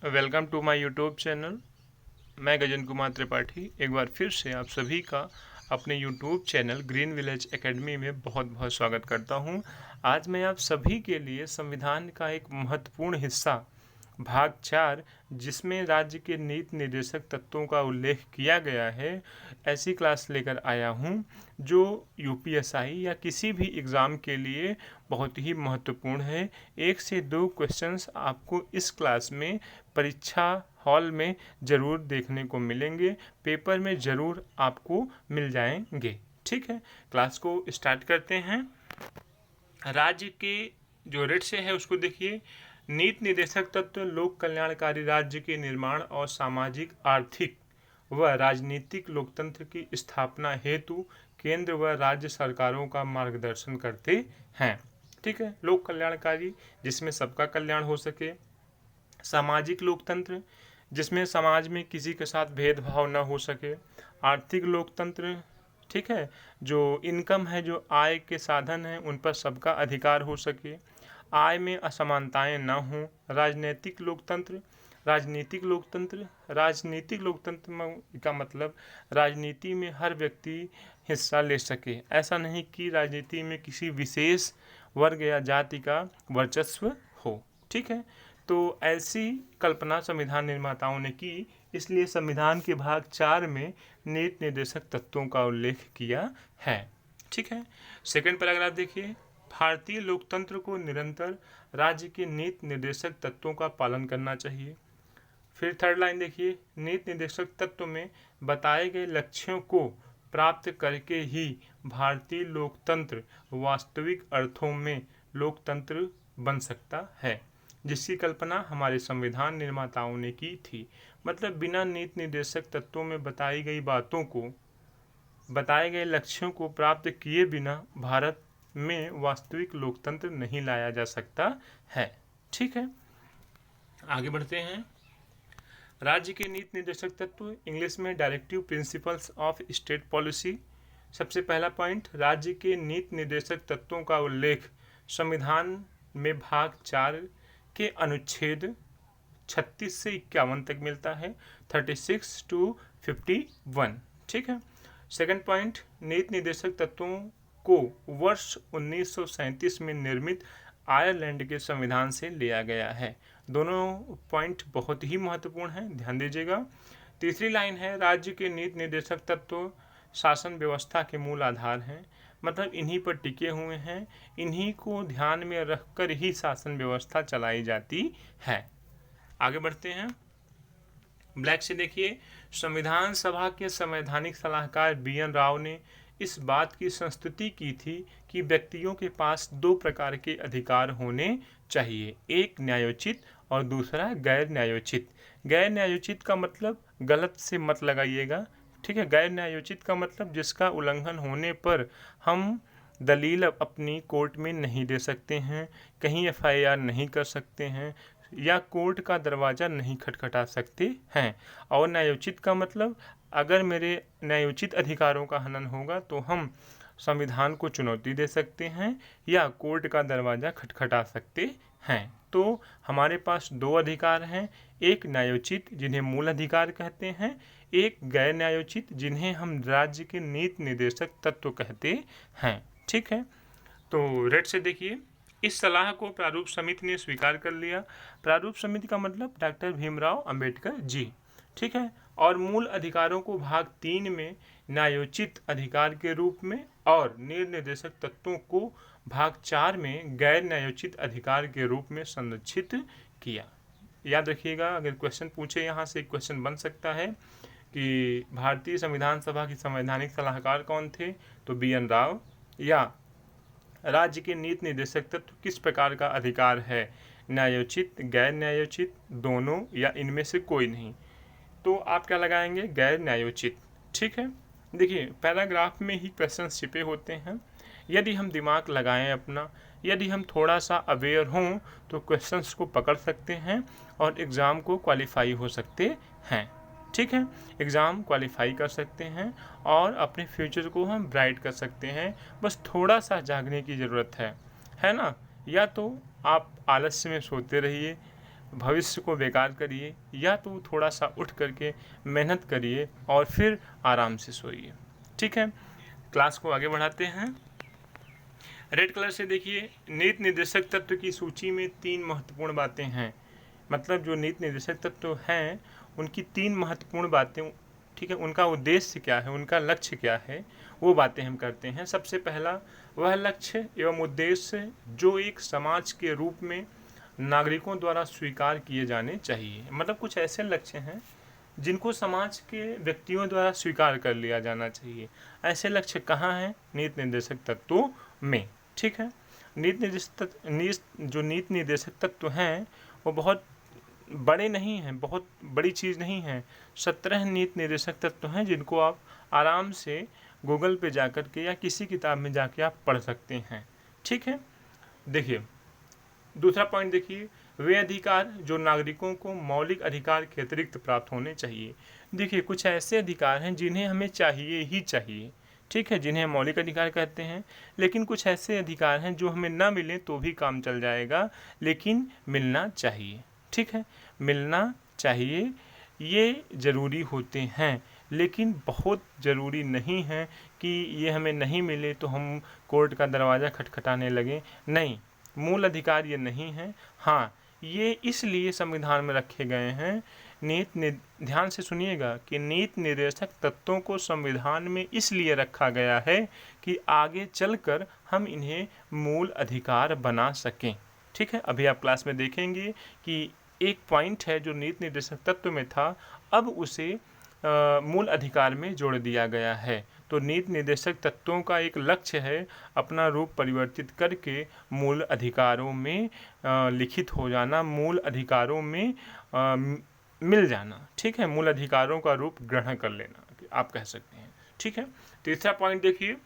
Welcome to my YouTube channel. मैं गजन कुमार त्रिपाठी एक बार फिर से आप सभी का अपने YouTube channel green village academy में बहुत बहुत स्वागत करता हूं। आज मैं आप सभी के लिए संविधान का एक महत्वपूर्ण हिस्सा भाग 4, जिसमें राज्य के नीति निर्देशक तत्वों का उल्लेख किया गया है, ऐसी क्लास लेकर आया हूं जो यूपीएसआई या किसी भी एग्ज़ाम के लिए बहुत ही महत्वपूर्ण है। 1 से 2 क्वेश्चंस आपको इस क्लास में परीक्षा हॉल में ज़रूर देखने को मिलेंगे, पेपर में ज़रूर आपको मिल जाएंगे। ठीक है, क्लास को स्टार्ट करते हैं। राज्य के जो रेट से है उसको देखिए। नीति निर्देशक तत्व लोक कल्याणकारी राज्य के निर्माण और सामाजिक, आर्थिक व राजनीतिक लोकतंत्र की स्थापना हेतु केंद्र व राज्य सरकारों का मार्गदर्शन करते हैं। ठीक है, लोक कल्याणकारी जिसमें सबका कल्याण हो सके, सामाजिक लोकतंत्र जिसमें समाज में किसी के साथ भेदभाव न हो सके, आर्थिक लोकतंत्र, ठीक है, जो इनकम है, जो आय के साधन हैं, उन पर सबका अधिकार हो सके, आय में असमानताएं न हों, राजनीतिक लोकतंत्र, राजनीतिक लोकतंत्र का मतलब राजनीति में हर व्यक्ति हिस्सा ले सके। ऐसा नहीं कि राजनीति में किसी विशेष वर्ग या जाति का वर्चस्व हो। ठीक है, तो ऐसी कल्पना संविधान निर्माताओं ने की, इसलिए संविधान के भाग 4 में नीति निर्देशक तत्वों का उल्लेख किया है। ठीक है, सेकंड पैराग्राफ देखिए। भारतीय लोकतंत्र को निरंतर राज्य के नीति निर्देशक तत्वों का पालन करना चाहिए। फिर थर्ड लाइन देखिए। नीति निर्देशक तत्व में बताए गए लक्ष्यों को प्राप्त करके ही भारतीय लोकतंत्र वास्तविक अर्थों में लोकतंत्र बन सकता है, जिसकी कल्पना हमारे संविधान निर्माताओं ने की थी। मतलब बिना नीति निर्देशक तत्वों में बताई गई बातों को, बताए गए लक्ष्यों को प्राप्त किए बिना भारत में वास्तविक लोकतंत्र नहीं लाया जा सकता है। ठीक है, आगे बढ़ते हैं। राज्य के नीति निर्देशक तत्व, इंग्लिश में directive principles of state policy. सबसे पहला पॉइंट, राज्य के नीति निर्देशक तत्वों का उल्लेख संविधान में भाग 4 के अनुच्छेद 36 से 51 तक मिलता है, 36 to 51। ठीक है, सेकंड पॉइंट, नीति निर्देशक तत्वों को वर्ष 1937 में निर्मित आयरलैंड के संविधान से लिया गया है। दोनों पॉइंट बहुत ही महत्वपूर्ण हैं, ध्यान दीजिएगा। तीसरी लाइन है, राज्य के नीति निर्देशक तत्व शासन व्यवस्था के मूल आधार हैं। मतलब इन्हीं पर टिके हुए हैं, इन्हीं को ध्यान में रखकर ही शासन व्यवस्था चलाई जाती है। आगे बढ़ते हैं। ब्लैक से देखिए। संविधान सभा के संवैधानिक सलाहकार BN राव ने इस बात की संस्तुति की थी कि व्यक्तियों के पास 2 प्रकार के अधिकार होने चाहिए, एक न्यायोचित और दूसरा गैर न्यायोचित। गैर न्यायोचित का मतलब गलत से मत लगाइएगा। ठीक है, गैर न्यायोचित का मतलब जिसका उल्लंघन होने पर हम दलील अपनी कोर्ट में नहीं दे सकते हैं, कहीं FIR नहीं कर सकते हैं, या कोर्ट का दरवाज़ा नहीं खटखटा सकते हैं। और न्यायोचित का मतलब अगर मेरे न्यायोचित अधिकारों का हनन होगा तो हम संविधान को चुनौती दे सकते हैं या कोर्ट का दरवाज़ा खटखटा सकते हैं। तो हमारे पास 2 अधिकार हैं, एक न्यायोचित जिन्हें मूल अधिकार कहते हैं, एक गैर न्यायोचित जिन्हें हम राज्य के नीति निर्देशक तत्व कहते हैं। ठीक है, तो रेड से देखिए। इस सलाह को प्रारूप समिति ने स्वीकार कर लिया। प्रारूप समिति का मतलब डॉक्टर भीमराव अंबेडकर जी। ठीक है, और मूल अधिकारों को भाग 3 में न्यायोचित अधिकार के रूप में और निर्देशक तत्वों को भाग 4 में गैर न्यायोचित अधिकार के रूप में संरक्षित किया। याद रखिएगा, अगर क्वेश्चन पूछे यहाँ से क्वेश्चन बन सकता है कि भारतीय संविधान सभा की संवैधानिक सलाहकार कौन थे, तो BN राव, या राज्य के नीति निर्देशक तत्व किस प्रकार का अधिकार है, न्यायोचित, गैर न्यायोचित, दोनों, या इनमें से कोई नहीं, तो आप क्या लगाएंगे, गैर न्यायोचित। ठीक है, देखिए पैराग्राफ में ही क्वेश्चन छिपे होते हैं। यदि हम दिमाग लगाएं अपना, यदि हम थोड़ा सा अवेयर हों तो क्वेश्चंस को पकड़ सकते हैं और एग्ज़ाम को क्वालिफाई हो सकते हैं। ठीक है, एग्ज़ाम क्वालिफाई कर सकते हैं और अपने फ्यूचर को हम ब्राइट कर सकते हैं। बस थोड़ा सा जागने की ज़रूरत है ना। या तो आप आलस्य में सोते रहिए, भविष्य को बेकार करिए या तो थोड़ा सा उठ करके मेहनत करिए और फिर आराम से सोइए। ठीक है, क्लास को आगे बढ़ाते हैं। रेड कलर से देखिए, नीति निर्देशक तत्व की सूची में 3 महत्वपूर्ण बातें हैं। मतलब जो नीति निर्देशक तत्व हैं उनकी 3 महत्वपूर्ण बातें, ठीक है, उनका उद्देश्य क्या है, उनका लक्ष्य क्या है, वो बातें हम करते हैं। सबसे पहला, वह लक्ष्य एवं उद्देश्य जो एक समाज के रूप में नागरिकों द्वारा स्वीकार किए जाने चाहिए। मतलब कुछ ऐसे लक्ष्य हैं जिनको समाज के व्यक्तियों द्वारा स्वीकार कर लिया जाना चाहिए। ऐसे लक्ष्य कहाँ हैं? नीति निर्देशक तत्वों में। ठीक है, जो नीति निर्देशक तत्व हैं वो बहुत बड़े नहीं हैं, बहुत बड़ी चीज़ नहीं है। 17 नीति निर्देशक तत्व हैं जिनको आप आराम से गूगल पे जाकर के या किसी किताब में जाके आप पढ़ सकते हैं। ठीक है, देखिए दूसरा पॉइंट देखिए, वे अधिकार जो नागरिकों को मौलिक अधिकार के अतिरिक्त प्राप्त होने चाहिए। देखिए कुछ ऐसे अधिकार हैं जिन्हें हमें चाहिए ही चाहिए, ठीक है, जिन्हें मौलिक अधिकार कहते हैं। लेकिन कुछ ऐसे अधिकार हैं जो हमें ना मिले तो भी काम चल जाएगा, लेकिन मिलना चाहिए। ठीक है, मिलना चाहिए, ये ज़रूरी होते हैं, लेकिन बहुत ज़रूरी नहीं है कि ये हमें नहीं मिले तो हम कोर्ट का दरवाज़ा खटखटाने लगें। नहीं, मूल अधिकार ये नहीं है। हाँ, ये इसलिए संविधान में रखे गए हैं। ध्यान से सुनिएगा कि नीति निर्देशक तत्वों को संविधान में इसलिए रखा गया है कि आगे चलकर हम इन्हें मूल अधिकार बना सकें। ठीक है, अभी आप क्लास में देखेंगे कि एक पॉइंट है जो नीति निर्देशक तत्व में था, अब उसे मूल अधिकार में जोड़ दिया गया है। तो नीति निर्देशक तत्वों का एक लक्ष्य है अपना रूप परिवर्तित करके मूल अधिकारों में लिखित हो जाना, मूल अधिकारों में मिल जाना। ठीक है, मूल अधिकारों का रूप ग्रहण कर लेना, आप कह सकते हैं। ठीक है, तीसरा पॉइंट देखिए,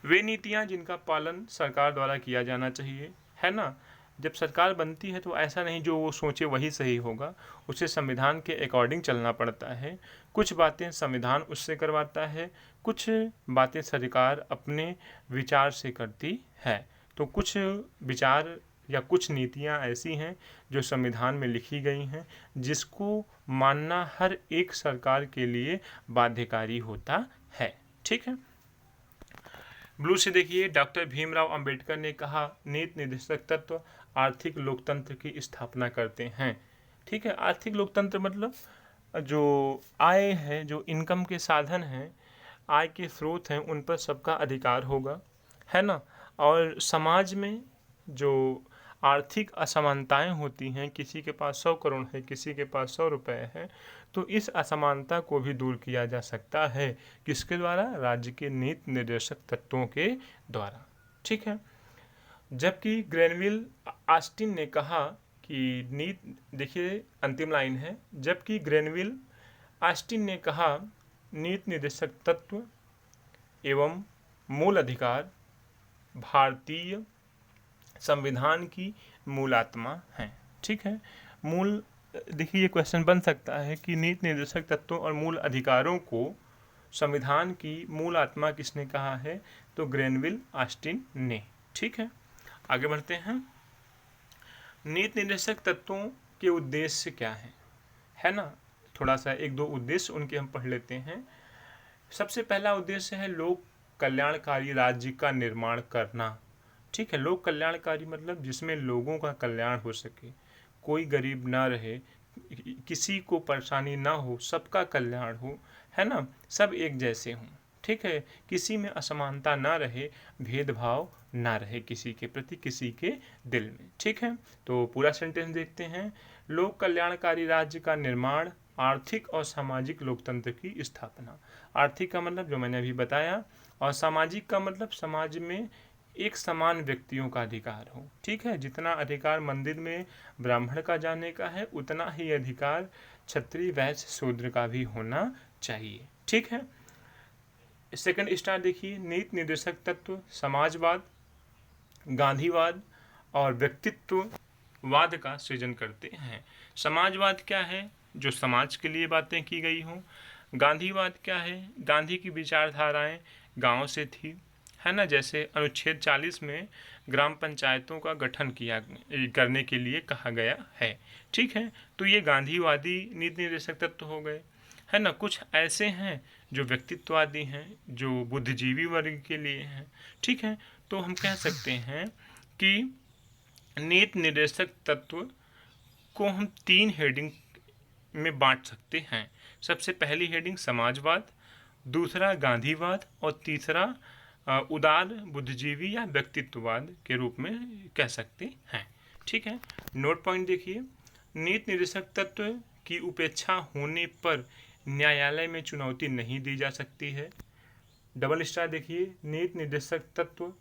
वे नीतियाँ जिनका पालन सरकार द्वारा किया जाना चाहिए, है ना। जब सरकार बनती है तो ऐसा नहीं जो वो सोचे वही सही होगा, उसे संविधान के अकॉर्डिंग चलना पड़ता है। कुछ बातें संविधान उससे करवाता है, कुछ बातें सरकार अपने विचार से करती है। तो कुछ विचार या कुछ नीतियाँ ऐसी हैं जो संविधान में लिखी गई हैं, जिसको मानना हर एक सरकार के लिए बाध्यकारी होता है। ठीक है, ब्लू से देखिए, डॉक्टर भीमराव अंबेडकर ने कहा नीति निर्देशक तत्व आर्थिक लोकतंत्र की स्थापना करते हैं। ठीक है, आर्थिक लोकतंत्र मतलब जो आय है, जो इनकम के साधन हैं, आय के स्रोत हैं, उन पर सबका अधिकार होगा, है ना। और समाज में जो आर्थिक असमानताएं होती हैं, किसी के पास 100 करोड़ है, किसी के पास 100 रुपए है, तो इस असमानता को भी दूर किया जा सकता है। किसके द्वारा? राज्य के नीति निर्देशक तत्वों के द्वारा। ठीक है, जबकि ग्रेनविल ऑस्टिन ने कहा कि देखिए अंतिम लाइन है, जबकि ग्रेनविल ऑस्टिन ने कहा नीति निर्देशक तत्व एवं मूल अधिकार भारतीय संविधान की मूल आत्मा है। ठीक है, मूल देखिए ये क्वेश्चन बन सकता है कि नीति निर्देशक तत्वों और मूल अधिकारों को संविधान की मूल आत्मा किसने कहा है? तो ग्रेनविल ऑस्टिन ने। ठीक है, आगे बढ़ते हैं। नीति निर्देशक तत्वों के उद्देश्य क्या है ना। थोड़ा सा एक दो उद्देश्य उनके हम पढ़ लेते हैं। सबसे पहला उद्देश्य है लोक कल्याणकारी राज्य का निर्माण करना। ठीक है, लोक कल्याणकारी मतलब जिसमें लोगों का कल्याण हो सके, कोई गरीब ना रहे, किसी को परेशानी ना हो, सबका कल्याण हो, है ना, सब एक जैसे हों। ठीक है, किसी में असमानता ना रहे, भेदभाव ना रहे किसी के प्रति, किसी के दिल में। ठीक है, तो पूरा सेंटेंस देखते हैं। लोक कल्याणकारी राज्य का निर्माण, आर्थिक और सामाजिक लोकतंत्र की स्थापना। आर्थिक का मतलब जो मैंने अभी बताया, और सामाजिक का मतलब समाज में एक समान व्यक्तियों का अधिकार हो। ठीक है, जितना अधिकार मंदिर में ब्राह्मण का जाने का है, उतना ही अधिकार क्षत्रिय वैश्य शूद्र का भी होना चाहिए। ठीक है, सेकंड स्टार देखिए, नीति निर्देशक तत्व समाजवाद, गांधीवाद और व्यक्तित्ववाद का सृजन करते हैं। समाजवाद क्या है? जो समाज के लिए बातें की गई हों। गांधीवाद क्या है? गांधी की विचारधाराएं गांव से थी, है ना। जैसे अनुच्छेद 40 में ग्राम पंचायतों का गठन करने के लिए कहा गया है। ठीक है, तो ये गांधीवादी नीति निर्देशक तत्व हो गए, है ना। कुछ ऐसे हैं जो व्यक्तित्ववादी हैं, जो बुद्धिजीवी वर्ग के लिए हैं। ठीक है, तो हम कह सकते हैं कि नीति निर्देशक तत्व को हम 3 हेडिंग में बांट सकते हैं। सबसे पहली हेडिंग समाजवाद, दूसरा गांधीवाद और तीसरा उदार बुद्धिजीवी या व्यक्तित्ववाद के रूप में कह सकते हैं। ठीक है, नोट पॉइंट देखिए, नीति निर्देशक तत्व की उपेक्षा होने पर न्यायालय में चुनौती नहीं दी जा सकती है। डबल स्टार देखिए, नीति निर्देशक तत्व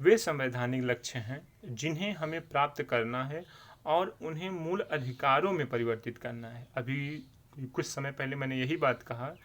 वे संवैधानिक लक्ष्य हैं जिन्हें हमें प्राप्त करना है और उन्हें मूल अधिकारों में परिवर्तित करना है। अभी कुछ समय पहले मैंने यही बात कहा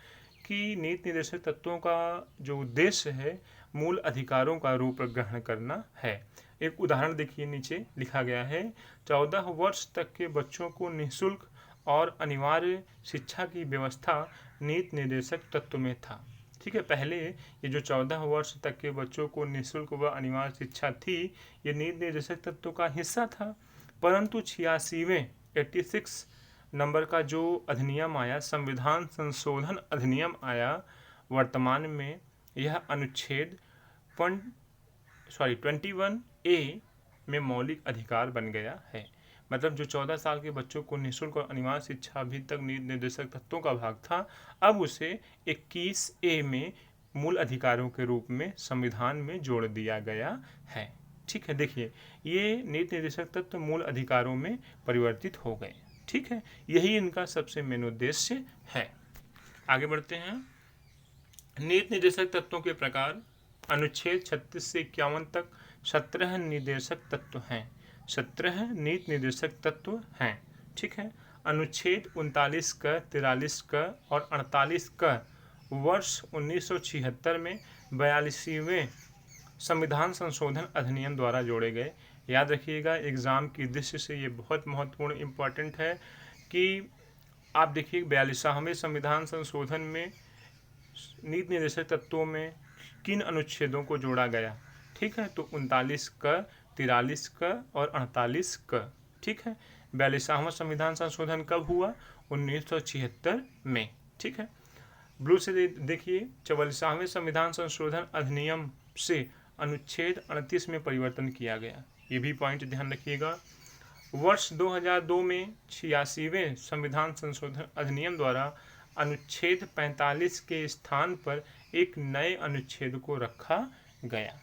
कि नीति निर्देशक तत्वों का जो उद्देश्य है मूल अधिकारों का रूप ग्रहण करना है। एक उदाहरण देखिए, नीचे लिखा गया है, 14 वर्ष तक के बच्चों को निःशुल्क और अनिवार्य शिक्षा की व्यवस्था नीति निर्देशक तत्व में था। ठीक है, पहले ये जो 14 वर्ष तक के बच्चों को निःशुल्क व अनिवार्य शिक्षा थी, ये नीति निर्देशक तत्व का हिस्सा था। परंतु 86वें 86 नंबर का जो अधिनियम आया, संविधान संशोधन अधिनियम आया, वर्तमान में यह अनुच्छेद 21A में मौलिक अधिकार बन गया है। मतलब जो 14 साल के बच्चों को निःशुल्क और अनिवार्य शिक्षा अभी तक नीति निर्देशक तत्वों का भाग था, अब उसे 21A में मूल अधिकारों के रूप में संविधान में जोड़ दिया गया है। ठीक है, देखिए ये नीति निर्देशक तत्व मूल अधिकारों में परिवर्तित हो गए। ठीक है, यही इनका सबसे मेन उद्देश्य है। आगे बढ़ते हैं। नीति निर्देशक तत्वों के प्रकार, अनुच्छेद 36 से 51 तक 17 निर्देशक तत्व हैं। 17 नीति निर्देशक तत्व हैं। ठीक है, अनुच्छेद 39 का, 43 का और 48 का वर्ष 1976 में 42वें संविधान संशोधन अधिनियम द्वारा जोड़े गए। याद रखिएगा, एग्ज़ाम की दृष्टि से ये बहुत महत्वपूर्ण इम्पॉर्टेंट है कि आप देखिए 42वें संविधान संशोधन में नीति निर्देशक तत्वों में किन अनुच्छेदों को जोड़ा गया। ठीक है, तो 39 का, 43 का और 48 का। ठीक है, 42वां संविधान संशोधन कब हुआ? 1976 में। ठीक है, ब्लू से देखिए, 44वें संविधान संशोधन अधिनियम से अनुच्छेद 38 में परिवर्तन किया गया। ये भी पॉइंट ध्यान रखिएगा। वर्ष 2002 में 86वें संविधान संशोधन अधिनियम द्वारा अनुच्छेद 45 के स्थान पर एक नए अनुच्छेद को रखा गया।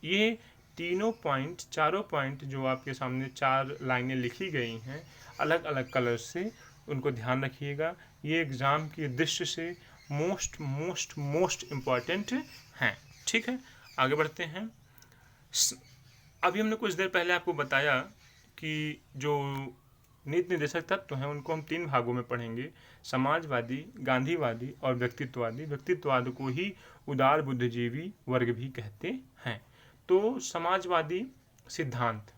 ये तीनों पॉइंट, चारों पॉइंट जो आपके सामने 4 लाइनें लिखी गई हैं अलग अलग कलर से, उनको ध्यान रखिएगा। ये एग्ज़ाम की दृष्टि से मोस्ट इम्पॉर्टेंट हैं। ठीक है, आगे बढ़ते हैं। अभी हमने कुछ देर पहले आपको बताया कि जो नीति निर्देशक तत्व हैं उनको हम 3 भागों में पढ़ेंगे, समाजवादी, गांधीवादी और व्यक्तित्ववादी। व्यक्तित्ववाद को ही उदार बुद्धिजीवी वर्ग भी कहते हैं। तो समाजवादी सिद्धांत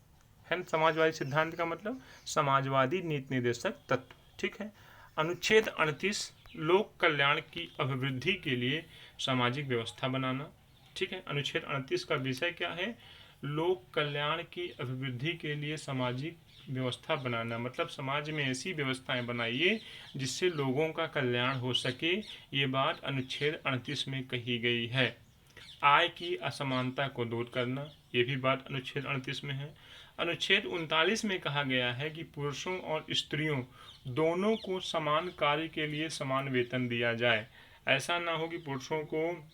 है, समाजवादी सिद्धांत का मतलब समाजवादी नीति निर्देशक तत्व। ठीक है, अनुच्छेद 38 लोक कल्याण की अभिवृद्धि के लिए सामाजिक व्यवस्था बनाना। ठीक है, अनुच्छेद 38 का विषय क्या है? लोक कल्याण की अभिवृद्धि के लिए सामाजिक व्यवस्था बनाना। मतलब समाज में ऐसी व्यवस्थाएं बनाइए जिससे लोगों का कल्याण हो सके। ये बात अनुच्छेद 38 में कही गई है। आय की असमानता को दूर करना, ये भी बात अनुच्छेद 38 में है। अनुच्छेद 39 में कहा गया है कि पुरुषों और स्त्रियों दोनों को समान कार्य के लिए समान वेतन दिया जाए। ऐसा ना हो कि पुरुषों को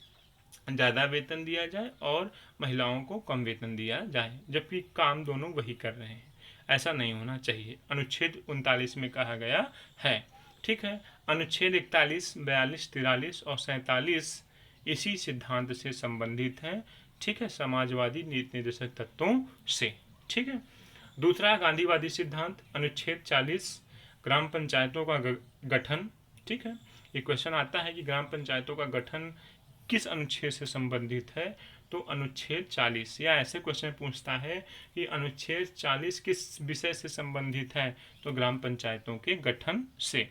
ज़्यादा वेतन दिया जाए और महिलाओं को कम वेतन दिया जाए, जबकि काम दोनों वही कर रहे हैं। ऐसा नहीं होना चाहिए, अनुच्छेद 39 में कहा गया है। ठीक है, अनुच्छेद 41, 42, 43 और 47 इसी सिद्धांत से संबंधित हैं। ठीक है, समाजवादी नीति निर्देशक तत्वों से। ठीक है, दूसरा गांधीवादी सिद्धांत, अनुच्छेद 40 ग्राम पंचायतों का गठन। ठीक है, ये क्वेश्चन आता है कि ग्राम पंचायतों का गठन किस अनुच्छेद से संबंधित है? तो अनुच्छेद 40। या ऐसे क्वेश्चन पूछता है कि अनुच्छेद 40 किस विषय से संबंधित है? तो ग्राम पंचायतों के गठन से।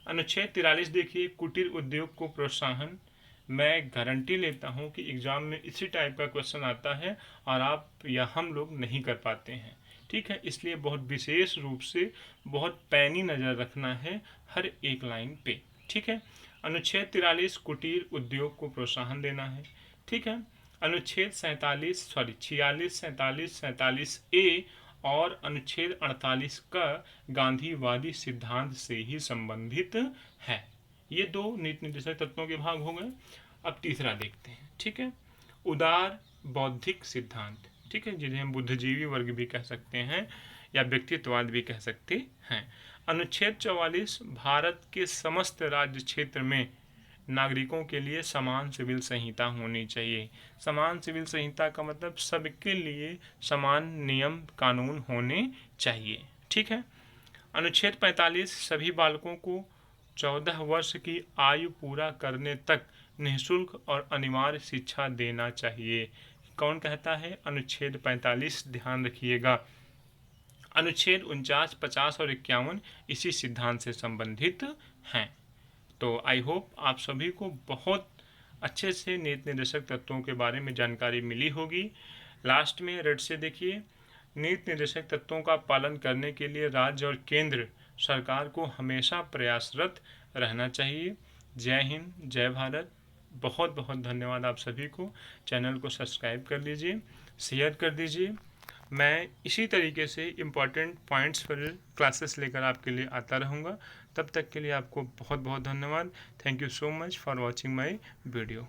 अनुच्छेद 43 देखिए, कुटीर उद्योग को प्रोत्साहन। मैं गारंटी लेता हूँ कि एग्ज़ाम में इसी टाइप का क्वेश्चन आता है और आप या हम लोग नहीं कर पाते हैं। ठीक है, इसलिए बहुत विशेष रूप से बहुत पैनी नज़र रखना है हर एक लाइन पे। ठीक है, अनुच्छेद 43 कुटीर उद्योग को प्रोत्साहन देना है। ठीक है, अनुच्छेद 46 47 ए और अनुच्छेद 48 का गांधीवादी सिद्धांत से ही संबंधित है। ये दो नीति निर्देशक तत्वों के भाग हो गए। अब तीसरा देखते हैं। ठीक है, उदार बौद्धिक सिद्धांत। ठीक है, जिन्हें हम बुद्धिजीवी वर्ग भी कह सकते हैं या व्यक्तित्ववाद भी कह सकते हैं। अनुच्छेद 44 भारत के समस्त राज्य क्षेत्र में नागरिकों के लिए समान सिविल संहिता होनी चाहिए। समान सिविल संहिता का मतलब सबके लिए समान नियम कानून होने चाहिए। ठीक है, अनुच्छेद 45 सभी बालकों को 14 वर्ष की आयु पूरा करने तक निःशुल्क और अनिवार्य शिक्षा देना चाहिए। कौन कहता है? अनुच्छेद 45, ध्यान रखिएगा। अनुच्छेद 49, 50 और 51 इसी सिद्धांत से संबंधित हैं। तो आई होप आप सभी को बहुत अच्छे से नीति निर्देशक तत्वों के बारे में जानकारी मिली होगी। लास्ट में रेड से देखिए, नीति निर्देशक तत्वों का पालन करने के लिए राज्य और केंद्र सरकार को हमेशा प्रयासरत रहना चाहिए। जय हिंद, जय भारत। बहुत बहुत धन्यवाद आप सभी को। चैनल को सब्सक्राइब कर लीजिए, शेयर कर दीजिए। मैं इसी तरीके से इम्पॉर्टेंट पॉइंट्स पर क्लासेस लेकर आपके लिए आता रहूँगा। तब तक के लिए आपको बहुत बहुत धन्यवाद। Thank you so much for watching my video.